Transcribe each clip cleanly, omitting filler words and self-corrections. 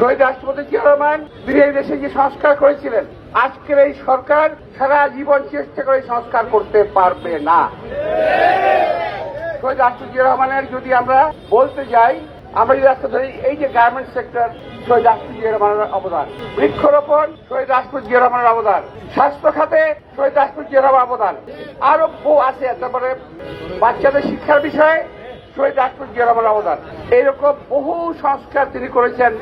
শহীদ রাষ্ট্রপতি জিয়া রহমান তিনি এই দেশে যে সংস্কার করেছিলেন, আজকের এই সরকার সারা জীবন চেষ্টা করে সংস্কার করতে পারবে না। শহীদ রাষ্ট্রপতি জিয়া রহমানের যদি আমরা বলতে যাই, আমরা যদি রাস্তা ধরি, এই যে গার্মেন্ট সেক্টর, শহীদ রাষ্ট্রপতি জিয়া রহমানের অবদান, বৃক্ষরোপণ শহীদ রাষ্ট্রপতি জিয়া রহমানের অবদান, স্বাস্থ্য খাতে শহীদ রাষ্ট্রপতি জিয়া রহমানের অবদান, আরো বহু আছে। তারপরে বাচ্চাদের শিক্ষার বিষয়ে শহীদ রাষ্ট্রপতি জিয়া রহমানের অবদান। এইরকম বহু সংস্কার তিনি করেছেন,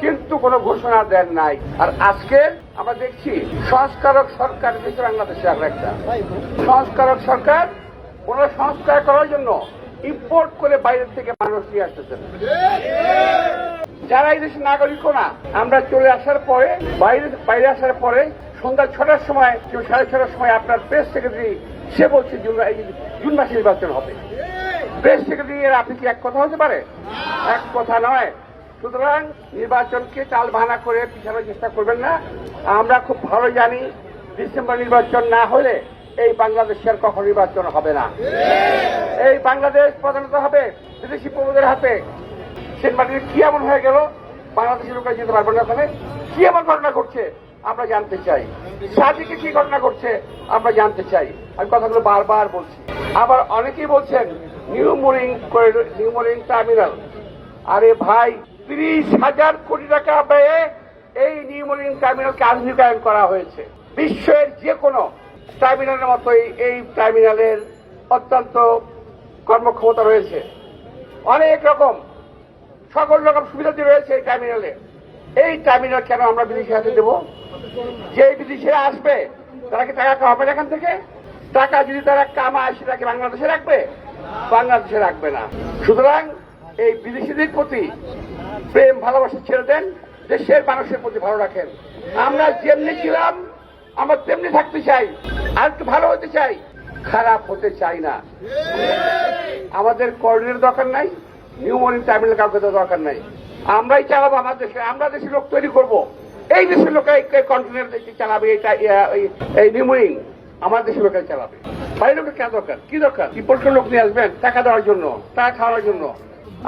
কিন্তু কোনো ঘোষণা দেন নাই। আর আজকে আমরা দেখছি সংস্কারক সরকার দেশে, বাংলাদেশে আর একটা সংস্কারক সরকার, ওনারা সংস্কার করার জন্য ইম্পোর্ট করে বাইরের থেকে মানুষ নিয়ে আসতেছেন, যারা এই দেশের নাগরিকও না। আমরা চলে আসার পরে, বাইরে আসার পরে সন্ধ্যা 6টার সময়, কেউ 6:30টার সময় আপনার প্রেস সেক্রেটারি সে বলছে জুন মাসে নির্বাচন হবে। প্রেস সেক্রেটারি এর আপনি কি এক কথা হতে পারে? এক কথা নয়। সুতরাং নির্বাচনকে টাল বাহানা করে পিছানোর চেষ্টা করবেন না। আমরা খুব ভালো জানি ডিসেম্বর নির্বাচন না হলে এই বাংলাদেশের কখন নির্বাচন হবে না। এই বাংলাদেশ প্রধানত হবে বিদেশি প্রভুদের হাতে। সেন্ট মার্টিনে কি এমন হয়ে গেল, বাংলাদেশের লোকেরা যেতে পারবে না। ওখানে কি এমন ঘটনা ঘটছে আমরা জানতে চাই। সাদিকে কি ঘটনা ঘটছে আমরা জানতে চাই। আমি কথাগুলো বারবার বলছি। আবার অনেকেই বলছেন নিউ মরিং টার্মিনাল। আরে ভাই, 30,000 কোটি টাকা ব্যয়ে এই নিউ মরিং টার্মিনালকে আধুনিকায়ন করা হয়েছে। বিশ্বের যে কোনো টার্মিনালের মতোই এই টার্মিনালের অত্যন্ত কর্মক্ষমতা রয়েছে, অনেক রকম সকল রকম সুবিধা রয়েছে এই টার্মিনালে। এই টার্মিনাল কেন আমরা বিদেশি হাতে দেব? যে বিদেশিরা আসবে তারা কি টাকা কামাবে এখান থেকে? টাকা যদি তারা কামায় সেটাকে বাংলাদেশে রাখবে? বাংলাদেশে রাখবে না। সুতরাং এই বিদেশিদের প্রতি প্রেম ভালোবাসা ছেড়ে দেন, দেশের মানুষের প্রতি ভালো রাখেন। আমরা যেমনি ছিলাম আমরা তেমনি থাকতে চাই, আর একটু ভালো হতে চাই, খারাপ হতে চাই না। আমাদের কর্ডের দরকার নাই, নিউ মর্নিং টার্মিনাল কাউকে দরকার নাই। আমরাই চালাবো আমার দেশে, আমরা দেশের লোক তৈরি করব। এই দেশের লোক কন্টিনেন্ট চালাবে, এই নিউ মর্নিং আমার দেশের লোকের চালাবে। বাইরের লোকের কেন দরকার? কি দরকার? ইম্পোর্টের লোক নিয়ে আসবেন টাকা দেওয়ার জন্য, টাকা খাওয়ানোর জন্য।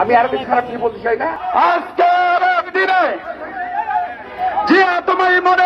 আমি আরো বেশি খারাপ কিছু বলতে চাই না। আজকের দিনে জিয়া, তুমি মনে